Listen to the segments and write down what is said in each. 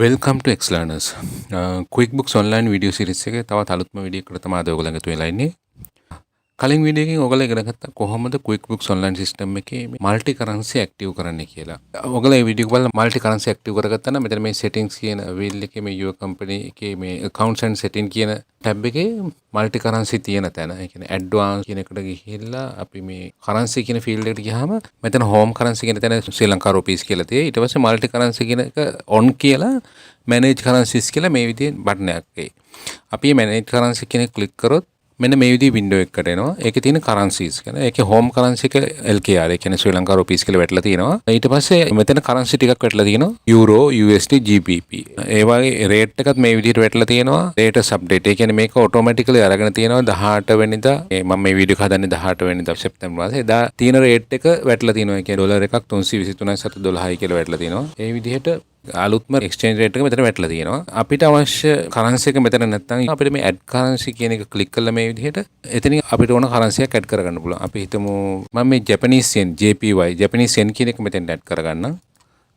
Welcome ටු එක්ස්ලර්නර්ස් QuickBooks Online video series එකේ තවත් අලුත්ම වීඩියෝ එකකට තමයි අද ඔයගොල්ලෝ එකතු වෙලා ඉන්නේ. කලින් වීඩියෝ එකකින් ඔයගොල්ලෝ ඉගෙන ගත්තා කොහොමද QuickBooks Online system එකේ මල්ටි කරන්සි ඇක්ටිව් කරන්නේ කියලා. ඔයගොල්ලෝ මේ වීඩියෝ එක බලලා මල්ටි කරන්සි ඇක්ටිව් කරගත්තා නම් මෙතන මේ settings කියන wheel එකේ මේ your company එකේ මේ accounts and setting කියන tab එකේ මල්ටි කරන්සි තියෙන තැන. ඒ කියන්නේ advanced කියන එකට ගිහිල්ලා අපි මේ currency කියන field එකට ගියාම මෙතන home currency කියන තැන ශ්‍රී ලංකා rupees කියලා තියෙයි. ඊට පස්සේ multi currency කියන එක on කියලා manage currencies කියලා මේ විදිහේ බටන් එකක් එයි. අපි මේ manage currency කියන එක click කරොත් මෙන්න මේ විදිහේ window එකකට එනවා. ඒකේ තියෙන currencies කියන ඒකේ home currency එක LKR ඒ කියන්නේ ශ්‍රී ලංකා rupees කියලා වැටලා තියෙනවා. ඊට පස්සේ මෙතන currency ටිකක් වැටලා තියෙනවා. euro, USD, GBP. ඒ වගේ rate එකත් මේ විදිහට වැටලා තියෙනවා. latest update. ඒ කියන්නේ මේක automatically අරගෙන තියෙනවා 18 වෙනිදා. මම මේ වීඩියෝ එක හදන්නේ 18 වෙනිදා සැප්තැම්බර් මාසේ. එදා තියෙන rate එක වැටලා තියෙනවා. ඒ කියන්නේ ඩොලර් එකක් 323.712යි කියලා වැටලා තියෙනවා. ඒ විදිහට අලුත්ම exchange rate එක මෙතන වැටලා තියෙනවා. අපිට අවශ්‍ය currency එක මෙතන නැත්නම් අපිට මේ add currency කියන එක click කළා මේ විදිහට එතනින් අපිට ඕන currency එකක් add කරගන්න පුළුවන්. අපි හිතමු මම මේ Japanese yen JPY Japanese yen කියන එක මෙතෙන් add කරගන්නම්.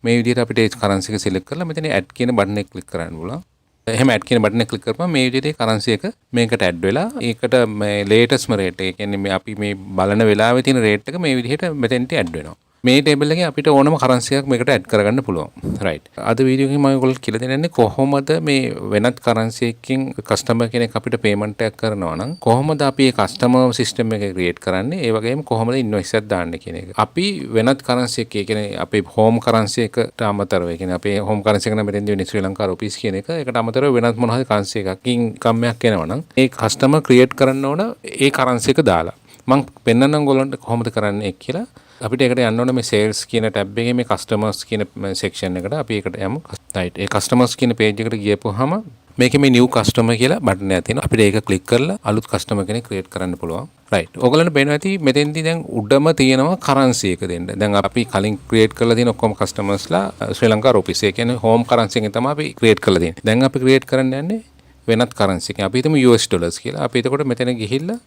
මේ විදිහට අපිට ඒ currency එක select කරලා මෙතන add කියන button එක click කරන්න පුළුවන්. එහෙම add කියන button එක click කරපුවම මේ විදිහට currency එක මේකට add වෙලා ඒකට මේ latest rate එක කියන්නේ මේ අපි මේ බලන වෙලාවේ තියෙන rate එක මේ විදිහට මෙතෙන්ට add වෙනවා. මේ ටේබල් එකේ අපිට ඕනම කරන්සි එකක් මේකට ඇඩ් කරගන්න පුළුවන්. රයිට්. අද වීඩියෝ එකේ මම ඔයගොල්ලෝ කියලා දෙන්නේ කොහොමද මේ වෙනත් කරන්සි එකකින් කස්ටමර් කෙනෙක් අපිට පේමන්ට් එකක් කරනවා නම් කොහොමද අපි මේ කස්ටමර් සිස්ටම් එක ක්‍රියේට් කරන්නේ? ඒ වගේම කොහොමද ඉන්වොයිස් එකක් දාන්නේ කියන එක. අපි වෙනත් කරන්සි එකේ කියන්නේ අපේ හෝම් කරන්සි එකට අමතරව ඒ කියන්නේ අපේ හෝම් කරන්සි එක නම් මෙතෙන්දී වෙන්නේ ශ්‍රී ලංකා රුපීස් කියන එක. ඒකට අමතරව වෙනත් මොන හරි කරන්සි එකකින් කම්මයක් එනවා නම් ඒ කස්ටමර් ක්‍රියේට් කරන්න ඕන ඒ කරන්සි එක දාලා. මම පෙන්නන්නම් ඔයගොල්ලන්ට කොහොමද කරන්නේ කියලා. අපිට ඒකට යන්න ඕනේ මේ sales කියන tab එකේ මේ customers කියන section එකට අපි ඒකට යමු. right. ඒ customers කියන page එකට ගියපුවාම මේකේ මේ new customer කියලා බටන් එකක් තියෙනවා. අපිට ඒක click කරලා අලුත් customer කෙනෙක් create කරන්න පුළුවන්. right. ඔයගලන්ට පේනවා ඇති මෙතෙන්දී දැන් උඩම තියෙනවා currency එක දෙන්න. දැන් අපි කලින් create කරලා තියෙන ඔක්කොම customersලා ශ්‍රී ලංකා rupees. ඒ කියන්නේ home currency එකෙන් තමයි අපි create කරලා තියෙන්නේ. දැන් අපි create කරන්න යන්නේ වෙනත් currency එකකින්. අපි හිතමු US dollars කියලා. අපි එතකොට මෙතන ගිහිල්ලා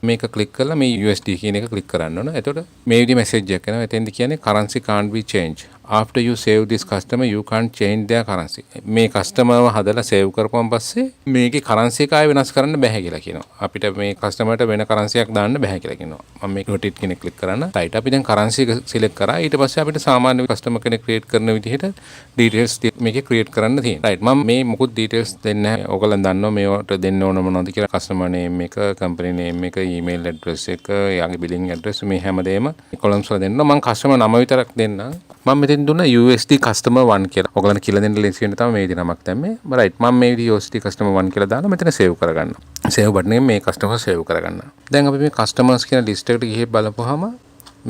මේක ක්ලික් කරලා මේ USD කියන එක ක්ලික් කරන්න ඕන. එතකොට මේ විදිහේ මැසේජ් එකක් එනවා. එතෙන්ද කියන්නේ currency can't be changed. After you save this customer you can't change their currency. මේ කස්ටමර්ව හදලා සේව් කරපුවාන් පස්සේ මේකේ currency එක ආයෙ වෙනස් කරන්න බෑ කියලා කියනවා. අපිට මේ කස්ටමර්ට වෙන currency එකක් දාන්න බෑ කියලා කියනවා. මම මේක rotate කියන ක්ලික් කරන්න. right. අපි දැන් currency එක select කරා. ඊට පස්සේ අපිට සාමාන්‍ය customer කෙනෙක් create කරන විදිහට details මේකේ create කරන්න තියෙනවා. right. මම මේ මොකුත් details දෙන්නේ නැහැ. ඔයගොල්ලන් දන්නවා මේවට දෙන්න ඕන මොනවද කියලා. customer name එක, company name එක, email address එක, යාගේ billing address මේ හැමදේම columns වල දෙන්න. මම customer නම විතරක් දෙන්න. මම මෙතෙන් දුන්න USD customer 1 කියලා. ඔයගොල්ලන් කියලා දෙන්න ලේසි වෙන්න තමයි මේ විදිහ නමක් දැම්මේ. right. මම මේ විදිහ USD customer 1 කියලා දාලා මෙතන save කරගන්නවා. save button එකෙන් මේ customer save කරගන්නවා. දැන් අපි මේ customers කියන list එකට ගිහින් බලපුවාම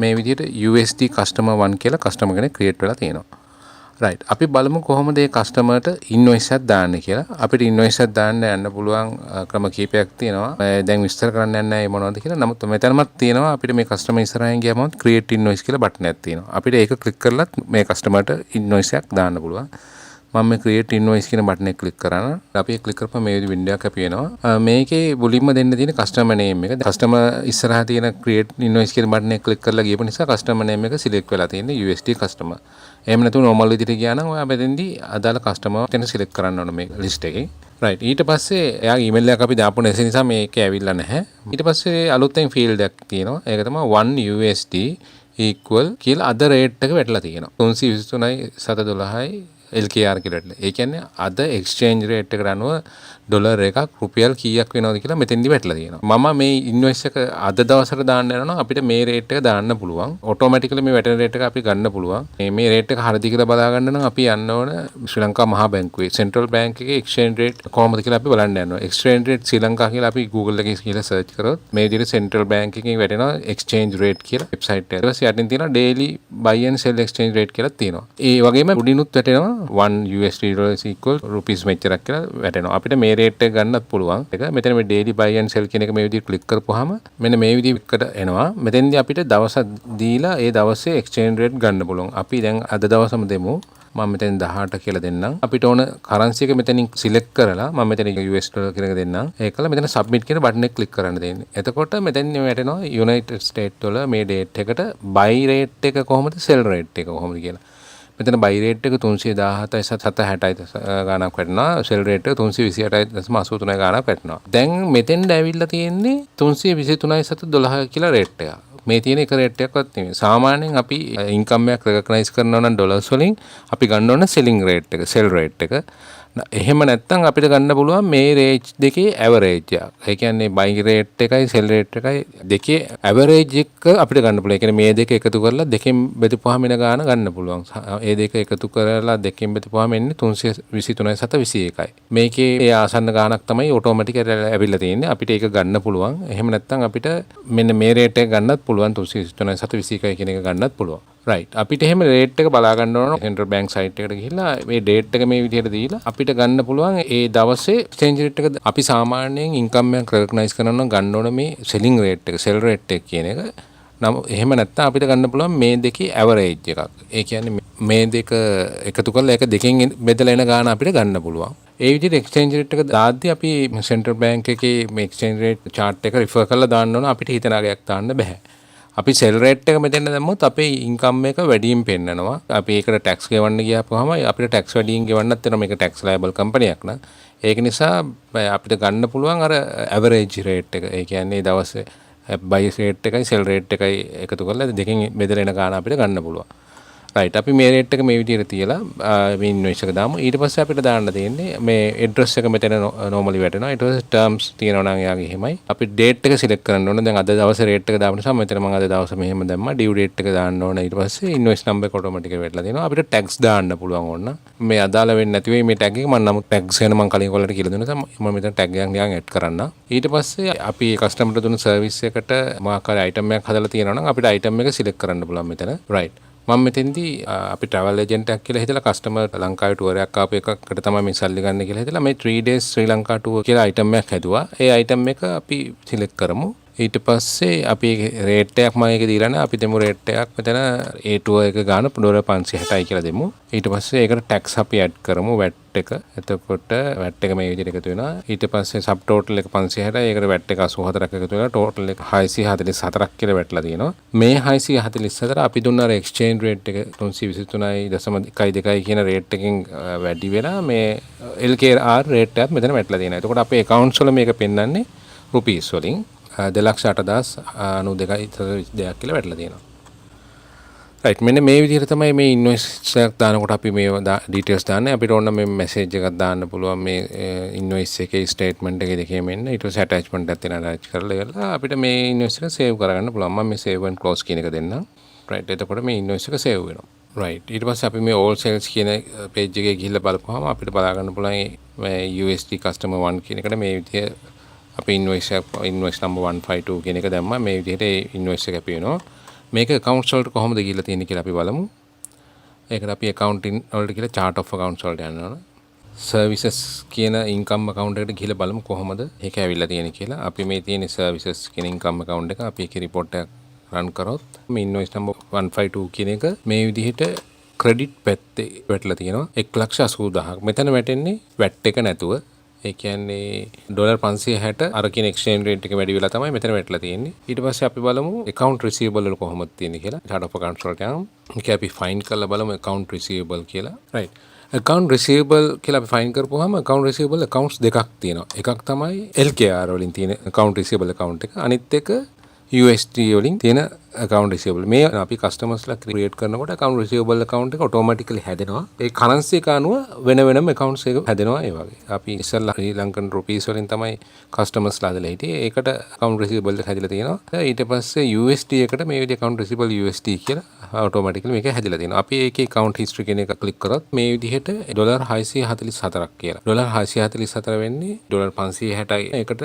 මේ විදිහට USD customer 1 කියලා customer කෙනෙක් create වෙලා තියෙනවා. right. අපි බලමු කොහොමද මේ කස්ටමර්ට ඉන්වොයිස් එකක් දාන්නේ කියලා. අපිට ඉන්වොයිස් එකක් දාන්න යන්න පුළුවන් ක්‍රම කීපයක් තියෙනවා. දැන් විස්තර කරන්න යන්නේ නැහැ මොනවද කියලා. නමුත් මෙතනමත් තියෙනවා අපිට මේ කස්ටමර් ඉස්සරහින් ගියාම create invoice කියලා බටන් එකක් තියෙනවා. අපිට ඒක ක්ලික් කරලත් මේ කස්ටමර්ට ඉන්වොයිස් එකක් දාන්න පුළුවන්. මම මේ create invoice කියන බටන් එක ක්ලික් කරා. අපි ඒක ක්ලික් කරපුවම මේ වින්ඩෝ එකක් අපි එනවා. මේකේ මුලින්ම දෙන්න තියෙන customer name එක. customer ඉස්සරහා තියෙන create invoice කියන බටන් එක ක්ලික් කරලා ගියපු නිසා customer name එක select වෙලා තියෙන්නේ USD customer. එහෙම නැතුව normal විදිහට ගියා නම් ඔයා මෙතෙන්දී අදාළ customer කෙනෙක් select කරන්න ඕන මේ list එකේ. right. ඊට පස්සේ එයාගේ email එකක් අපි දාපු නිසා මේක ඇවිල්ලා නැහැ. ඊට පස්සේ අලුතෙන් field එකක් තියෙනවා. ඒක තමයි 1 USD equal කියලා අද rate එක වැටලා තියෙනවා. 323.712යි LKR කියලා. ඒ කියන්නේ අද exchange rate එකට අනුව ඩොලර් එකක් රුපියල් කීයක් වෙනවද කියලා මෙතෙන්දි වැටලා තියෙනවා. මම මේ ඉන්වොයිස් එක අද දවසට දාන්න යනවා අපිට මේ රේට් එක දාන්න පුළුවන්. ඔටෝමැටිකලි මේ වැටෙන රේට් එක අපි ගන්න පුළුවන්. මේ රේට් එක හරියද කියලා බලා ගන්න නම් අපි යන්න ඕන ශ්‍රී ලංකා මහා බැංකුවේ සෙන්ට්‍රල් බැංක් එකේ exchange rate කොහොමද කියලා අපි බලන්න යනවා. exchange rate ශ්‍රී ලංකා කියලා අපි Google එකේ කියලා search කරොත් මේ විදිහට සෙන්ට්‍රල් බැංක් එකකින් වැටෙනවා exchange rate කියලා වෙබ්සයිට් එක. ඊට පස්සේ යටින් තියෙනවා daily buy and sell exchange rate කියලා තියෙනවා. ඒ වගේම උඩිනුත් වැටෙනවා 1 USD dollars equal rupees මෙච්චරක් කියලා වැටෙනවා. අපිට මේ රේට් එක ගන්නත් පුළුවන්. ඒක මෙතන මේ daily buy and sell කියන එක මේ විදිහට ක්ලික් කරපුවාම මෙන්න මේ විදිහකට එනවා. මෙතෙන්දී අපිට දවසක් දීලා ඒ දවසේ exchange rate ගන්න පුළුවන්. අපි දැන් අද දවසම දෙමු. මම මෙතෙන් 18 කියලා දෙන්නම්. අපිට ඕන currency එක මෙතනින් select කරලා මම මෙතන US dollar කියන එක දෙන්නම්. ඒකල මෙතන submit කියන බටන් එක click කරන්න දෙන්නේ. එතකොට මෙතෙන් වැටෙනවා United States dollar මේ date එකට buy rate එක කොහොමද sell rate එක කොහොමද කියලා. මෙතන බයි රේට් එක 317යි 760යි ගාණක් වැටෙනවා. සෙල් රේට් එක 328.83 ගාණක් වැටෙනවා. දැන් මෙතෙන්ද ඇවිල්ලා තියෙන්නේ 323යි 12 කියලා රේට් එකක්. මේ තියෙන එක රේට් එකක්වත් නෙමෙයි. සාමාන්‍යයෙන් අපි ඉන්කම් එකක් රෙකග්නයිස් කරනවා නම් ඩොලර්ස් වලින් අපි ගන්න ඕන සෙලින් රේට් එක, සෙල් රේට් එක. එහෙම නැත්නම් අපිට ගන්න පුළුවන් මේ රේට් දෙකේ ඇවරේජ් එක. ඒ කියන්නේ බයි රේට් එකයි සෙල් රේට් එකයි දෙකේ ඇවරේජ් එක අපිට ගන්න පුළුවන්. ඒ කියන්නේ මේ දෙක එකතු කරලා දෙකෙන් බෙදපුවාම එන ගාණ ගන්න පුළුවන්. ඒ දෙක එකතු කරලා දෙකෙන් බෙදපුවාම එන්නේ 323.21යි. මේකේ ඒ ආසන්න ගාණක් තමයි ඔටෝමැටික් ඇවිල්ලා තියෙන්නේ. අපිට ඒක ගන්න පුළුවන්. එහෙම නැත්නම් අපිට මෙන්න මේ රේට් එක ගන්නත් පුළුවන් 323.21 කියන එක ගන්නත් පුළුවන්. රයිට්. අපිට එහෙම රේට් එක බලා ගන්න ඕන සෙන්ට්‍රල් බැංක් සයිට් එකට ගිහිල්ලා මේ ඩේට් එක මේ විදිහට දීලා අපිට ගන්න පුළුවන් ඒ දවසේ එක්ස්චේන්ජ් රේට් එක. අපි සාමාන්‍යයෙන් ඉන්කම් එක රෙකග්නයිස් කරනවා නම් ගන්න ඕන මේ සෙලින් රේට් එක, සෙල් රේට් එක කියන එක. නම් එහෙම නැත්නම් අපිට ගන්න පුළුවන් මේ දෙකේ ඇවරේජ් එකක්. ඒ කියන්නේ මේ දෙක එකතු කරලා ඒක දෙකෙන් බෙදලා එන ගාණ අපිට ගන්න පුළුවන්. ඒ විදිහට එක්ස්චේන්ජ් රේට් එක දාද්දී අපි සෙන්ට්‍රල් බැංක් එකේ මේ එක්ස්චේන්ජ් රේට් chart එක රිෆර් කරලා දාන්න ඕන. අපිට හිතන අගයක් දාන්න බෑ. අපි සෙල් රේට් එක මෙතන දැම්මොත් අපේ ඉන්කම් එක වැඩියෙන් පෙන්නනවා. අපි ඒකට ටැක්ස් ගෙවන්න ගියාපුවාම අපිට ටැක්ස් වැඩියෙන් ගෙවන්නත් වෙනවා. මේක ටැක්ස් ලයබල් කම්පැනියක් න ะ. ඒක නිසා අපිට ගන්න පුළුවන් අර ඇවරේජ් රේට් එක. ඒ කියන්නේ දවසේ බයි රේට් එකයි සෙල් රේට් එකයි එකතු කරලා දෙකෙන් බෙදලා එන ගාණ අපිට ගන්න පුළුවන්. රයිට්. අපි මේ රේට් එක මේ විදිහට තියලා මේ ඉන්වොයිස් එක දාමු. ඊට පස්සේ අපිට දාන්න තියෙන්නේ මේ ඇඩ්‍රස් එක මෙතන normally වැටෙනවා. ඊට පස්සේ terms තියෙනවා නම් එයාගේ එහෙමයි. අපි date එක select කරන්න ඕන. දැන් අද දවසේ rate එක දාපු නිසා මෙතන මම අද දවසේ මෙහෙම දැම්මා. due date එක දාන්න ඕන. ඊට පස්සේ invoice number එක automatically වැටලා දෙනවා. අපිට tax දාන්න පුළුවන් ඕන. මේ අදාළ වෙන්නේ නැති වෙයි මේ tag එක. මම නමුත් tax ගැන මම කලින් ඔයාලට කියලා දුන්නා. මම මෙතන tag එකක් නිකන් add කරන්න. ඊට පස්සේ අපි customer ට දුන්න service එකට මොකක් හරි item එකක් හදලා තියෙනවා නම් අපිට item එක select කරන්න පුළුවන් මෙතන. right. මම මෙතෙන්දී අපි ට්‍රැවල් ඒජන්ට් එකක් කියලා හිතලා කස්ටමර් ලංකාවේ ටුවර් එකක් ආපු එකකට තමයි මේ සල්ලි ගන්න කියලා හිතලා මේ 3 days ශ්‍රී ලංකා ටුවර් කියලා අයිටම් එකක් හැදුවා. ඒ අයිටම් එක අපි සිලෙක්ට් කරමු. ඊට පස්සේ අපි රේට් එකක් මම ඒකේ දීලා නැහැ. අපි දෙමු රේට් එකක් මෙතන ඒ ටුවර් එක ගන්න $560යි කියලා දෙමු. ඊට පස්සේ ඒකට ටැක්ස් අපි ඇඩ් කරමු VAT එක. එතකොට VAT එක මේ විදිහට එකතු වෙනවා. ඊට පස්සේ සබ් ටෝටල් එක 560යි. ඒකට VAT එක 84ක් එකතු වෙනවා. ටෝටල් එක 644ක් කියලා වැටලා තියෙනවා. මේ 644 අපි දුන්න අර එක්ස්චේන්ජ් රේට් එක 323.12 කියන රේට් එකෙන් වැඩි වෙලා මේ LKR රේට් එකත් මෙතන වැටලා තියෙනවා. එතකොට අපේ accounts වල මේක පෙන්වන්නේ රුපීස් වලින් 2,08,092 කියලා වැටලා තියෙනවා. රයිට්. මෙන්න මේ විදිහට තමයි මේ ඉන්වොයිස් එකක් දානකොට අපි මේ ඩීටේල්ස් දාන්නේ. අපිට ඕන මේ මැසේජ් එකක් දාන්න පුළුවන් මේ ඉන්වොයිස් එකේ ස්ටේට්මන්ට් එකේ දෙකේම එන්න. ඊට පස්සේ ඇටැච්මන්ට් එකක් තියෙනවා අටච් කරලා ඉවරලා අපිට මේ ඉන්වොයිස් එක සේව් කරගන්න පුළුවන්. මම මේ save and close කියන එක දෙන්නම්. රයිට්. එතකොට මේ ඉන්වොයිස් එක සේව් වෙනවා. රයිට්. ඊට පස්සේ අපි මේ all sales කියන page එකේ ගිහිල්ලා බලපුවාම අපිට බලා ගන්න පුළුවන් මේ USD customer 1 කියන එකට මේ විදිහ අපි invoice number 152 කියන එක දැම්මා. මේ විදිහට ඒ invoice එක අපි වෙනවා. මේක accounts වලට කොහොමද ගිහිල්ලා තියෙන්නේ කියලා අපි බලමු. ඒකට අපි accounting වලට ගිහිල්ලා chart of accounts වලට යන්න ඕන. services කියන income account එකට ගිහිල්ලා බලමු කොහොමද ඒක ඇවිල්ලා තියෙන්නේ කියලා. අපි මේ තියෙන services කියන income account එක අපි ඒකේ report එක run කරොත් මේ invoice number 152 කියන එක මේ විදිහට credit පැත්තේ වැටලා තියෙනවා 1,80,000ක්. මෙතන වැටෙන්නේ VAT එක නැතුව. ඒ කියන්නේ $560 අර කියන exchange rate එක වැඩි වෙලා තමයි මෙතන වැටලා තියෙන්නේ. ඊට පස්සේ අපි බලමු account receivable වල කොහොමද තියෙන්නේ කියලා. chart of accounts වලට යමු. මේක අපි find කරලා බලමු account receivable කියලා. right. account receivable කියලා අපි find කරපුවාම account receivable accounts දෙකක් තියෙනවා. එකක් තමයි LKR වලින් තියෙන account receivable account එක. අනිත් එක USD වලින් තියෙන account receivable. මේ අපි customers ලා create කරනකොට account receivable account එක automatically හැදෙනවා. ඒ currency එක අනුව වෙන වෙනම accounts එක හැදෙනවා ඒ වගේ. අපි ඉස්සෙල්ලා ශ්‍රී ලංකන් rupees වලින් තමයි customers ලා දාලා හිටියේ. ඒකට account receivable එක හැදිලා තියෙනවා. ඊට පස්සේ USD එකට මේ විදිහ account receivable USD කියලා automatically මේක හැදිලා තියෙනවා. අපි ඒකේ account history කියන එක click කරොත් මේ විදිහට $644ක් කියලා. $644 වෙන්නේ $560යි. ඒකට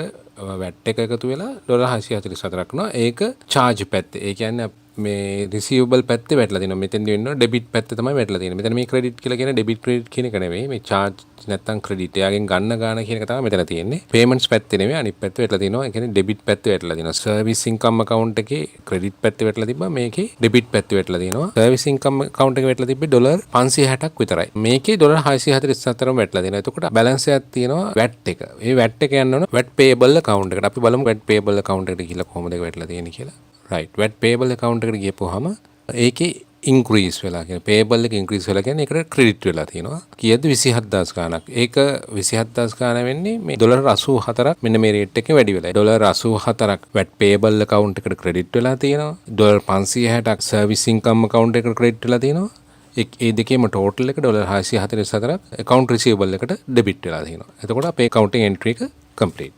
VAT එක එකතු වෙලා $644ක් නවා. ඒක charge පැත්තේ. ඒ කියන්නේ මේ receivable පැත්තේ වැටලා තියෙනවා. මෙතෙන්දී වෙනවා debit පැත්තේ තමයි වැටලා තියෙන්නේ. මෙතන මේ credit කියලා කියන්නේ debit credit කියන එක නෙවෙයි. මේ charge නැත්තම් credit. එයාගෙන් ගන්න ගාන කියන එක තමයි මෙතන තියෙන්නේ. payments පැත්තේ නෙවෙයි අනිත් පැත්තේ වැටලා තියෙනවා. ඒ කියන්නේ debit පැත්තේ වැටලා තියෙනවා. service income account එකේ credit පැත්තේ වැටලා තිබ්බා. මේකේ debit පැත්තේ වැටලා තියෙනවා. service income account එකේ වැටලා තිබ්බේ $560ක් විතරයි. මේකේ $644ම වැටලා තියෙනවා. එතකොට balance එකක් තියෙනවා VAT එක. මේ VAT එක යන්න ඕන VAT payable account එකට. අපි බලමු VAT payable account එකට ගිහලා කොහොමද ඒක වැටලා තියෙන්නේ කියලා. right. VAT payable account එකට ගියපුවාම ඒකේ ඉන්ක්‍රීස් වෙලා කියන්නේ පේබල් එක ඉන්ක්‍රීස් වෙලා කියන්නේ ඒකට ක්‍රෙඩිට් වෙලා තියෙනවා. කීයද 27000 ගාණක්. ඒක 27000 ගාණ වෙන්නේ මේ ඩොලර් 84ක් මෙන්න මේ රේට් එකෙන් වැඩි වෙලා. ඩොලර් 84ක් VAT පේබල් account එකට ක්‍රෙඩිට් වෙලා තියෙනවා. ඩොලර් 560ක් සර්විස් ඉන්කම් account එකට ක්‍රෙඩිට් වෙලා තියෙනවා. ඒ දෙකේම ටෝටල් එක ඩොලර් 644ක් account receivable එකට ඩෙබිට් වෙලා තියෙනවා. එතකොට අපේ accounting entry එක complete.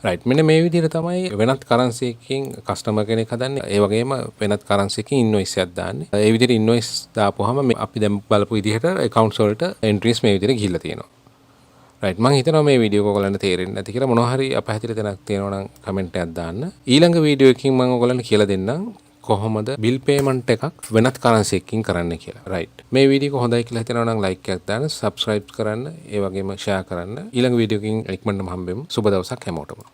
රයිට් මෙන්න මේ විදිහට තමයි වෙනත් කරන්සි එකකින් කස්ටමර් කෙනෙක් හදන්නේ. ඒ වගේම වෙනත් කරන්සි එකකින් ඉන්වොයිස් එකක් දාන්නේ. ඒ විදිහට ඉන්වොයිස් දාපුවාම අපි දැන් බලපු විදිහට accounts වලට entries මේ විදිහට ගිහිල්ලා තියෙනවා. රයිට් මම හිතනවා මේ වීඩියෝ එක ඔයගලන්ට තේරෙන්නේ නැති කියලා. මොනවා හරි අපහැදිලි තැනක් තියෙනවා නම් කමෙන්ට් එකක් දාන්න. ඊළඟ වීඩියෝ එකකින් මම ඔයගලන්ට කියලා දෙන්නම් කොහොමද බිල් පේමන්ට් එකක් වෙනත් කරන්සි එකකින් කරන්න කියලා. රයිට් මේ වීඩියෝ එක හොඳයි කියලා හිතනවා නම් ලයික් එකක් දාන්න, subscribe කරන්න, ඒ වගේම share කරන්න. ඊළඟ වීඩියෝ එකකින් ඉක්මනටම හම්බෙමු. සුබ දවසක් හැමෝටම.